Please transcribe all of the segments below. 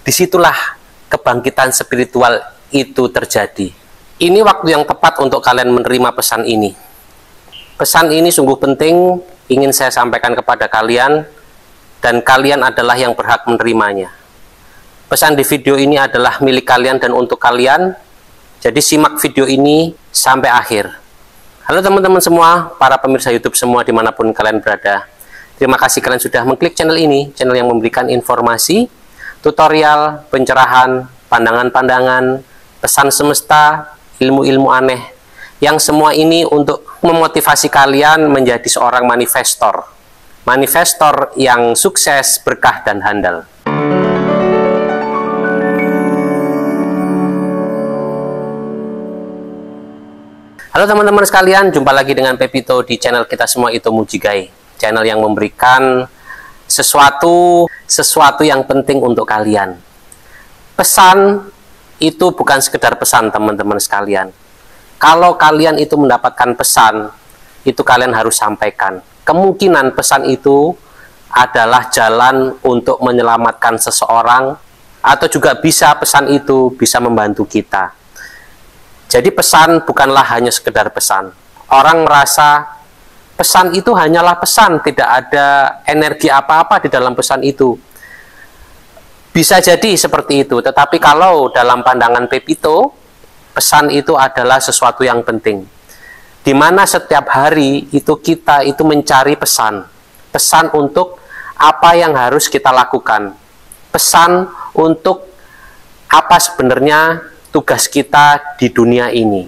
disitulah kebangkitan spiritual itu terjadi. Ini waktu yang tepat untuk kalian menerima pesan ini. Pesan ini sungguh penting, ingin saya sampaikan kepada kalian, dan kalian adalah yang berhak menerimanya. Pesan di video ini adalah milik kalian dan untuk kalian, jadi simak video ini sampai akhir. Halo teman-teman semua, para pemirsa YouTube semua dimanapun kalian berada. Terima kasih kalian sudah mengklik channel ini, channel yang memberikan informasi, tutorial, pencerahan, pandangan-pandangan, pesan semesta, ilmu-ilmu aneh, yang semua ini untuk memotivasi kalian menjadi seorang manifestor. Manifestor yang sukses, berkah, dan handal. Halo teman-teman sekalian, jumpa lagi dengan Pepito di channel kita semua itu Mujigai. Channel yang memberikan sesuatu yang penting untuk kalian. Pesan itu bukan sekedar pesan teman-teman sekalian. Kalau kalian itu mendapatkan pesan, itu kalian harus sampaikan. Kemungkinan pesan itu adalah jalan untuk menyelamatkan seseorang, atau juga bisa pesan itu bisa membantu kita. Jadi pesan bukanlah hanya sekedar pesan. Orang merasa pesan itu hanyalah pesan, tidak ada energi apa-apa di dalam pesan itu. Bisa jadi seperti itu, tetapi kalau dalam pandangan Pepito, pesan itu adalah sesuatu yang penting. Di mana setiap hari itu kita itu mencari pesan. Pesan untuk apa yang harus kita lakukan. Pesan untuk apa sebenarnya tugas kita di dunia ini.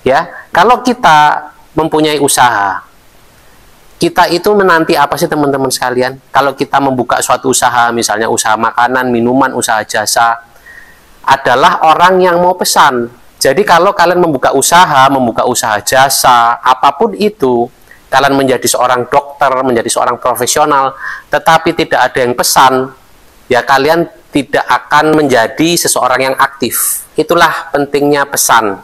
Ya, kalau kita mempunyai usaha, kita itu menanti apa sih teman-teman sekalian? Kalau kita membuka suatu usaha, misalnya usaha makanan, minuman, usaha jasa, adalah orang yang mau pesan. Jadi kalau kalian membuka usaha jasa, apapun itu, kalian menjadi seorang dokter, menjadi seorang profesional, tetapi tidak ada yang pesan, ya kalian tidak akan menjadi seseorang yang aktif. Itulah pentingnya pesan.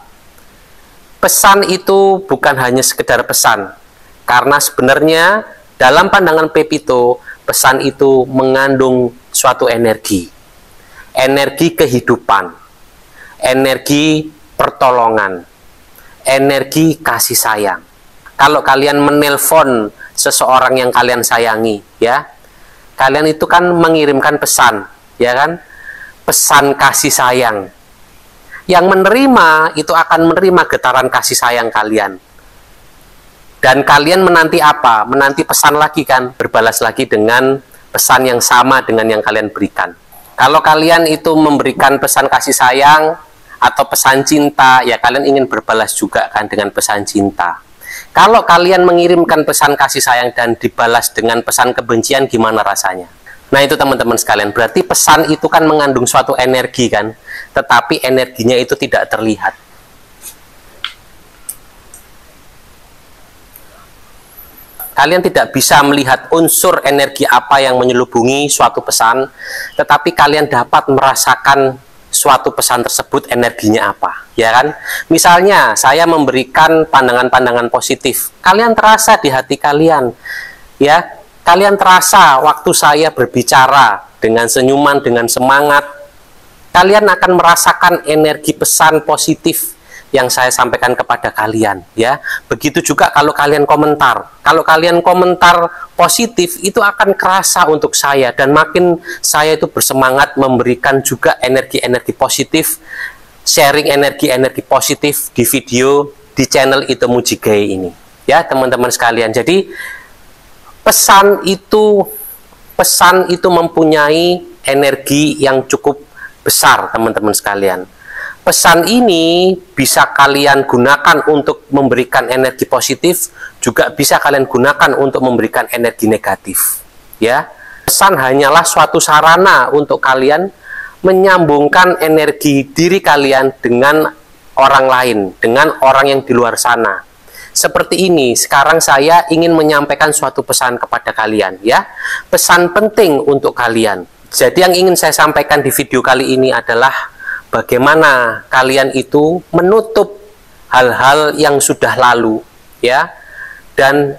Pesan itu bukan hanya sekedar pesan. Karena sebenarnya dalam pandangan Pepito, pesan itu mengandung suatu energi. Energi kehidupan, energi pertolongan, energi kasih sayang. Kalau kalian menelpon seseorang yang kalian sayangi, ya, kalian itu kan mengirimkan pesan, ya kan? Pesan kasih sayang. Yang menerima itu akan menerima getaran kasih sayang kalian. Dan kalian menanti apa? Menanti pesan lagi kan? Berbalas lagi dengan pesan yang sama dengan yang kalian berikan. Kalau kalian itu memberikan pesan kasih sayang atau pesan cinta, ya kalian ingin berbalas juga kan dengan pesan cinta. Kalau kalian mengirimkan pesan kasih sayang dan dibalas dengan pesan kebencian, gimana rasanya? Nah itu teman-teman sekalian, berarti pesan itu kan mengandung suatu energi kan? Tetapi energinya itu tidak terlihat. Kalian tidak bisa melihat unsur energi apa yang menyelubungi suatu pesan, tetapi kalian dapat merasakan suatu pesan tersebut energinya apa, ya kan? Misalnya, saya memberikan pandangan-pandangan positif, kalian terasa di hati kalian, ya, kalian terasa waktu saya berbicara dengan senyuman, dengan semangat, kalian akan merasakan energi pesan positif yang saya sampaikan kepada kalian, ya. Begitu juga kalau kalian komentar. Kalau kalian komentar positif, itu akan kerasa untuk saya, dan makin saya itu bersemangat memberikan juga energi-energi positif, sharing energi-energi positif di video di channel itu Mujigai ini, ya teman-teman sekalian. Jadi pesan itu mempunyai energi yang cukup besar teman-teman sekalian. Pesan ini bisa kalian gunakan untuk memberikan energi positif, juga bisa kalian gunakan untuk memberikan energi negatif. Ya, pesan hanyalah suatu sarana untuk kalian menyambungkan energi diri kalian dengan orang lain, dengan orang yang di luar sana. Seperti ini, sekarang saya ingin menyampaikan suatu pesan kepada kalian, ya. Pesan penting untuk kalian. Jadi yang ingin saya sampaikan di video kali ini adalah bagaimana kalian itu menutup hal-hal yang sudah lalu, ya, dan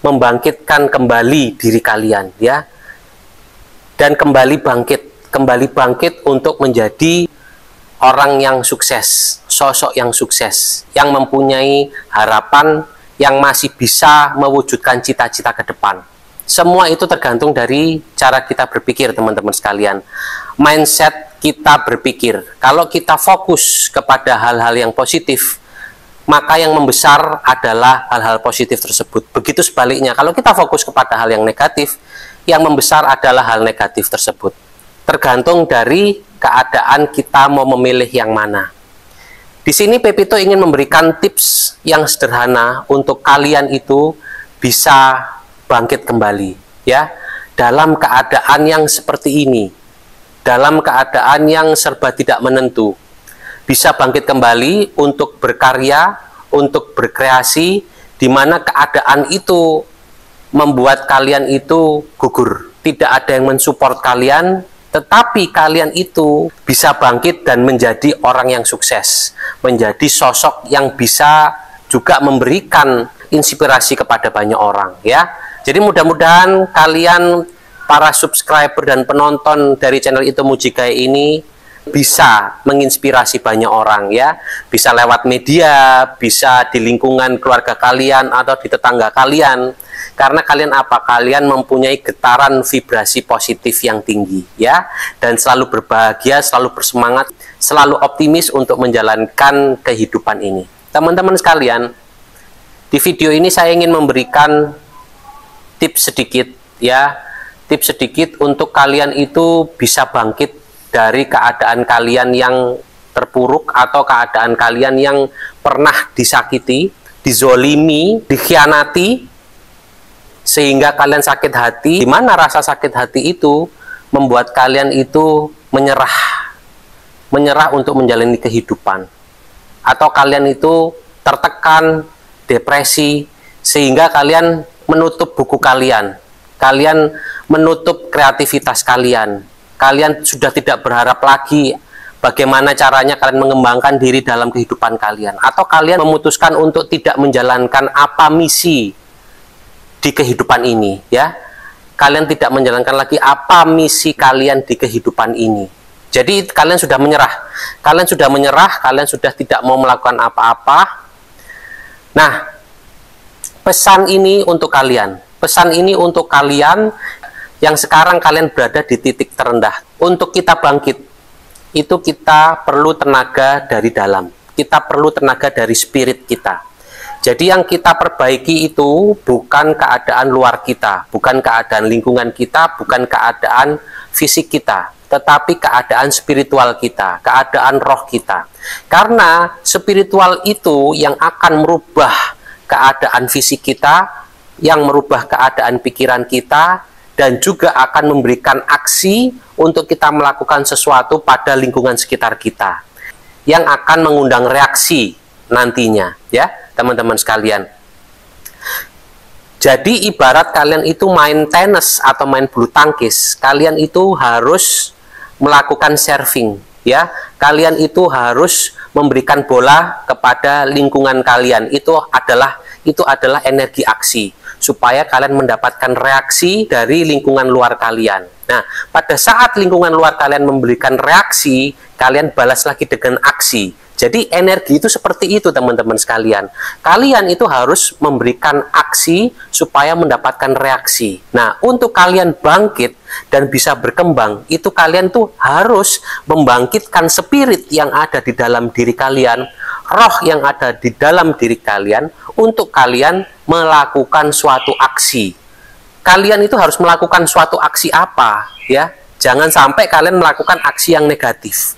membangkitkan kembali diri kalian, ya, dan kembali bangkit kembali bangkit untuk menjadi orang yang sukses, sosok yang sukses, yang mempunyai harapan, yang masih bisa mewujudkan cita-cita ke depan. Semua itu tergantung dari cara kita berpikir, teman-teman sekalian. Mindset kita berpikir. Kalau kita fokus kepada hal-hal yang positif, maka yang membesar adalah hal-hal positif tersebut. Begitu sebaliknya, kalau kita fokus kepada hal yang negatif, yang membesar adalah hal negatif tersebut. Tergantung dari keadaan kita mau memilih yang mana. Di sini Pepito ingin memberikan tips yang sederhana untuk kalian itu bisa bangkit kembali, ya, dalam keadaan yang seperti ini, dalam keadaan yang serba tidak menentu, bisa bangkit kembali untuk berkarya, untuk berkreasi, di mana keadaan itu membuat kalian itu gugur, tidak ada yang mensupport kalian. Tetapi kalian itu bisa bangkit dan menjadi orang yang sukses, menjadi sosok yang bisa juga memberikan inspirasi kepada banyak orang, ya. Jadi mudah-mudahan kalian para subscriber dan penonton dari channel Itu Mujigae ini bisa menginspirasi banyak orang, ya. Bisa lewat media, bisa di lingkungan keluarga kalian atau di tetangga kalian. Karena kalian apa? Kalian mempunyai getaran vibrasi positif yang tinggi, ya, dan selalu berbahagia, selalu bersemangat, selalu optimis untuk menjalankan kehidupan ini. Teman-teman sekalian, di video ini saya ingin memberikan tips sedikit, ya, tips sedikit untuk kalian itu bisa bangkit dari keadaan kalian yang terpuruk atau keadaan kalian yang pernah disakiti, dizolimi, dikhianati, sehingga kalian sakit hati, di mana rasa sakit hati itu membuat kalian itu menyerah untuk menjalani kehidupan, atau kalian itu tertekan, depresi, sehingga kalian menutup buku kalian menutup kreativitas kalian sudah tidak berharap lagi bagaimana caranya kalian mengembangkan diri dalam kehidupan kalian, atau kalian memutuskan untuk tidak menjalankan apa misi di kehidupan ini, ya. Kalian tidak menjalankan lagi apa misi kalian di kehidupan ini. Jadi kalian sudah menyerah, kalian sudah tidak mau melakukan apa-apa. Nah, pesan ini untuk kalian yang sekarang kalian berada di titik terendah. Untuk kita bangkit, itu kita perlu tenaga dari dalam, kita perlu tenaga dari spirit kita. Jadi yang kita perbaiki itu bukan keadaan luar kita, bukan keadaan lingkungan kita, bukan keadaan fisik kita, tetapi keadaan spiritual kita, keadaan roh kita. Karena spiritual itu yang akan merubah keadaan fisik kita, yang merubah keadaan pikiran kita, dan juga akan memberikan aksi untuk kita melakukan sesuatu pada lingkungan sekitar kita, yang akan mengundang reaksi nantinya, ya, teman-teman sekalian. Jadi ibarat kalian itu main tenis atau main bulu tangkis, kalian itu harus melakukan serving, ya. Kalian itu harus memberikan bola kepada lingkungan kalian. Itu adalah energi aksi, supaya kalian mendapatkan reaksi dari lingkungan luar kalian. Nah, pada saat lingkungan luar kalian memberikan reaksi, kalian balas lagi dengan aksi. Jadi energi itu seperti itu, teman-teman sekalian. Kalian itu harus memberikan aksi supaya mendapatkan reaksi. Nah, untuk kalian bangkit dan bisa berkembang, itu kalian tuh harus membangkitkan spirit yang ada di dalam diri kalian, roh yang ada di dalam diri kalian, untuk kalian melakukan suatu aksi. Kalian itu harus melakukan suatu aksi apa, ya? Jangan sampai kalian melakukan aksi yang negatif.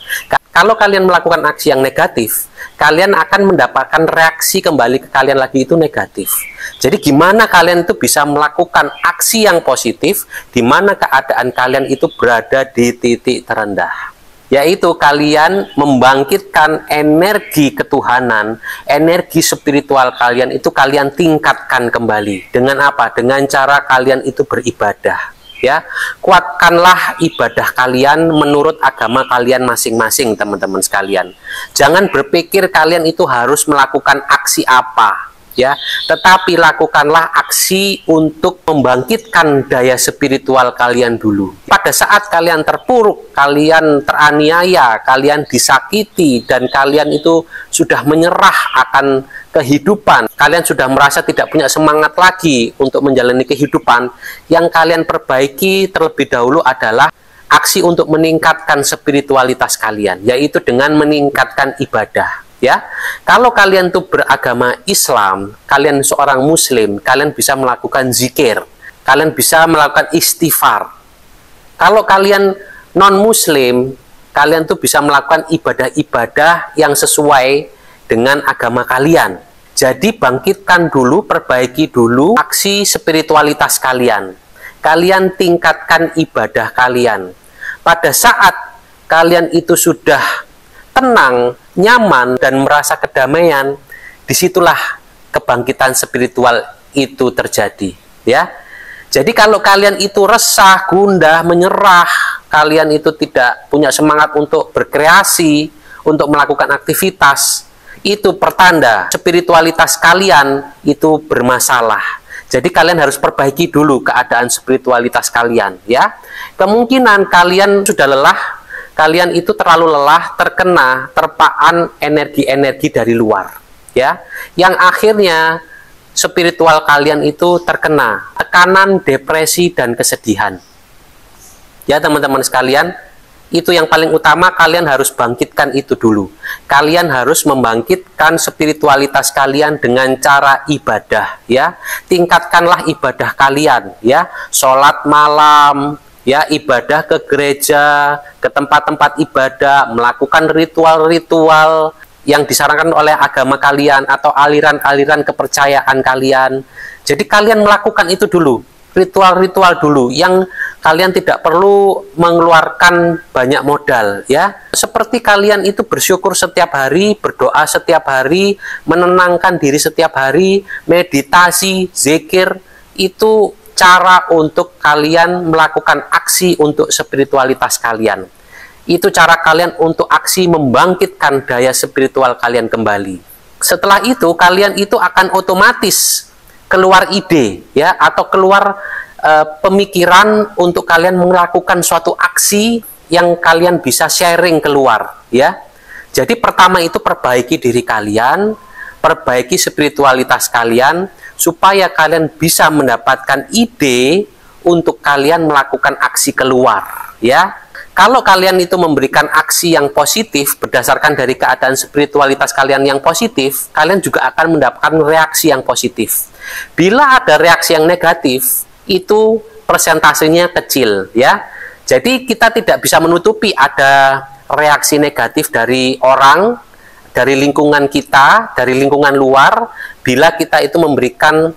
Kalau kalian melakukan aksi yang negatif, kalian akan mendapatkan reaksi kembali ke kalian lagi itu negatif. Jadi gimana kalian itu bisa melakukan aksi yang positif, di mana keadaan kalian itu berada di titik terendah. Yaitu kalian membangkitkan energi ketuhanan, energi spiritual kalian itu kalian tingkatkan kembali. Dengan apa? Dengan cara kalian itu beribadah. Ya, kuatkanlah ibadah kalian menurut agama kalian masing-masing, teman-teman sekalian. Jangan berpikir kalian itu harus melakukan aksi apa, ya, tetapi lakukanlah aksi untuk membangkitkan daya spiritual kalian dulu. Pada saat kalian terpuruk, kalian teraniaya, kalian disakiti, dan kalian itu sudah menyerah akan kehidupan, kalian sudah merasa tidak punya semangat lagi untuk menjalani kehidupan, yang kalian perbaiki terlebih dahulu adalah aksi untuk meningkatkan spiritualitas kalian, yaitu dengan meningkatkan ibadah. Ya, kalau kalian tuh beragama Islam, kalian seorang Muslim, kalian bisa melakukan zikir, kalian bisa melakukan istighfar. Kalau kalian non-Muslim, kalian tuh bisa melakukan ibadah-ibadah yang sesuai dengan agama kalian. Jadi bangkitkan dulu, perbaiki dulu aksi spiritualitas kalian. Kalian tingkatkan ibadah kalian. Pada saat kalian itu sudah tenang, nyaman, dan merasa kedamaian, disitulah kebangkitan spiritual itu terjadi, ya. Jadi kalau kalian itu resah, gundah, menyerah, kalian itu tidak punya semangat untuk berkreasi, untuk melakukan aktivitas, itu pertanda spiritualitas kalian itu bermasalah. Jadi kalian harus perbaiki dulu keadaan spiritualitas kalian, ya. Kemungkinan kalian sudah lelah, kalian itu terlalu lelah, terkena terpaan energi-energi dari luar, ya, yang akhirnya spiritual kalian itu terkena tekanan, depresi, dan kesedihan. Ya teman-teman sekalian, itu yang paling utama, kalian harus bangkitkan itu dulu. Kalian harus membangkitkan spiritualitas kalian dengan cara ibadah, ya. Tingkatkanlah ibadah kalian, ya. Sholat malam, ya, ibadah ke gereja, ke tempat-tempat ibadah, melakukan ritual-ritual yang disarankan oleh agama kalian atau aliran-aliran kepercayaan kalian. Jadi kalian melakukan itu dulu, ritual-ritual dulu, yang kalian tidak perlu mengeluarkan banyak modal, ya. Seperti kalian itu bersyukur setiap hari, berdoa setiap hari, menenangkan diri setiap hari, meditasi, zikir, itu cara untuk kalian melakukan aksi untuk spiritualitas kalian. Itu cara kalian untuk aksi membangkitkan daya spiritual kalian kembali. Setelah itu, kalian itu akan otomatis keluar ide, ya, atau keluar pemikiran untuk kalian melakukan suatu aksi yang kalian bisa sharing keluar, ya. Jadi pertama itu perbaiki diri kalian, perbaiki spiritualitas kalian, supaya kalian bisa mendapatkan ide untuk kalian melakukan aksi keluar, ya. Kalau kalian itu memberikan aksi yang positif berdasarkan dari keadaan spiritualitas kalian yang positif, kalian juga akan mendapatkan reaksi yang positif. Bila ada reaksi yang negatif, itu persentasenya kecil, ya. Jadi kita tidak bisa menutupi ada reaksi negatif dari orang, dari lingkungan kita, dari lingkungan luar. Bila kita itu memberikan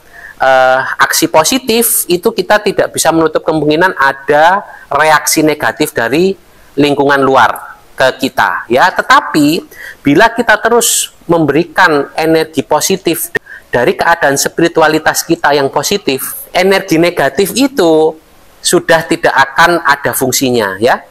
aksi positif, itu kita tidak bisa menutup kemungkinan ada reaksi negatif dari lingkungan luar ke kita, ya. Tetapi bila kita terus memberikan energi positif dari keadaan spiritualitas kita yang positif, energi negatif itu sudah tidak akan ada fungsinya, ya.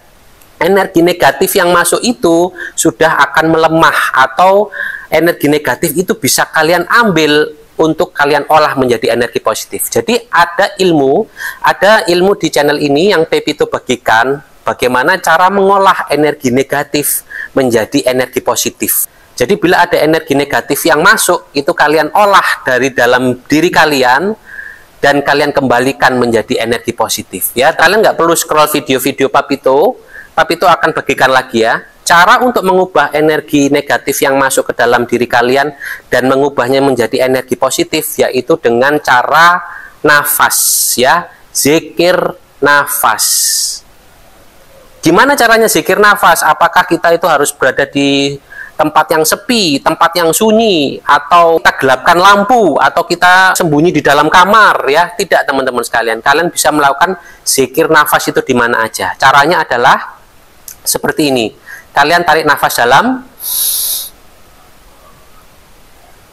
Energi negatif yang masuk itu sudah akan melemah, atau energi negatif itu bisa kalian ambil untuk kalian olah menjadi energi positif. Jadi ada ilmu di channel ini yang Pepito bagikan, bagaimana cara mengolah energi negatif menjadi energi positif. Jadi bila ada energi negatif yang masuk, itu kalian olah dari dalam diri kalian, dan kalian kembalikan menjadi energi positif, ya. Kalian nggak perlu scroll video-video Papito akan bagikan lagi, ya, cara untuk mengubah energi negatif yang masuk ke dalam diri kalian dan mengubahnya menjadi energi positif, yaitu dengan cara nafas, ya, zikir nafas. Gimana caranya zikir nafas? Apakah kita itu harus berada di tempat yang sepi, tempat yang sunyi, atau kita gelapkan lampu, atau kita sembunyi di dalam kamar, ya? Tidak, teman-teman sekalian. Kalian bisa melakukan zikir nafas itu di mana aja. Caranya adalah seperti ini. Kalian tarik nafas dalam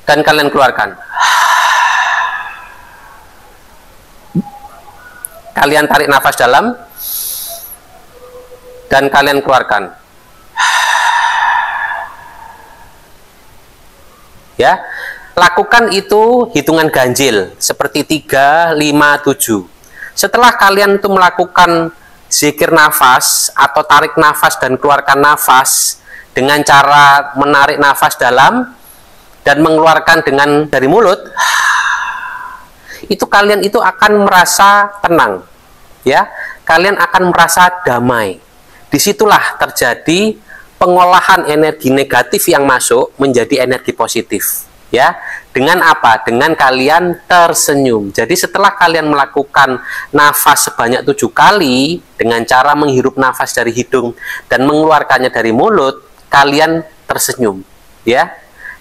dan kalian keluarkan. Kalian tarik nafas dalam dan kalian keluarkan. Ya. Lakukan itu hitungan ganjil seperti 3, 5, 7. Setelah kalian itu melakukan zikir nafas atau tarik nafas dan keluarkan nafas dengan cara menarik nafas dalam dan mengeluarkan dengan dari mulut, itu kalian itu akan merasa tenang, ya. Kalian akan merasa damai. Disitulah terjadi pengolahan energi negatif yang masuk menjadi energi positif. Ya, dengan apa? Dengan kalian tersenyum. Jadi setelah kalian melakukan nafas sebanyak 7 kali dengan cara menghirup nafas dari hidung dan mengeluarkannya dari mulut, kalian tersenyum. Ya,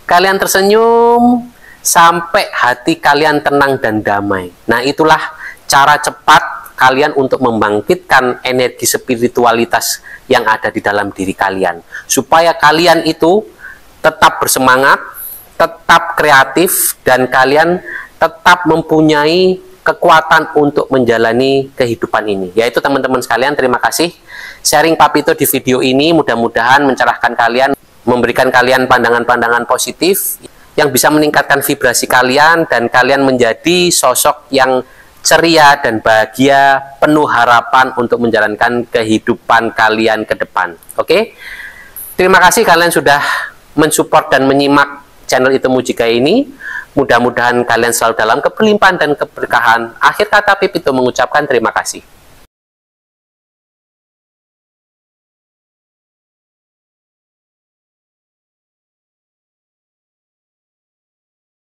kalian tersenyum sampai hati kalian tenang dan damai. Nah, itulah cara cepat kalian untuk membangkitkan energi spiritualitas yang ada di dalam diri kalian, supaya kalian itu tetap bersemangat, tetap kreatif, dan kalian tetap mempunyai kekuatan untuk menjalani kehidupan ini. Yaitu teman-teman sekalian, terima kasih sharing Papito di video ini, mudah-mudahan mencerahkan kalian, memberikan kalian pandangan-pandangan positif yang bisa meningkatkan vibrasi kalian, dan kalian menjadi sosok yang ceria dan bahagia, penuh harapan untuk menjalankan kehidupan kalian ke depan. Oke? Terima kasih kalian sudah mensupport dan menyimak channel Itu Mujigai ini. Mudah-mudahan kalian selalu dalam kelimpahan dan keberkahan. Akhir kata, Pepito mengucapkan terima kasih.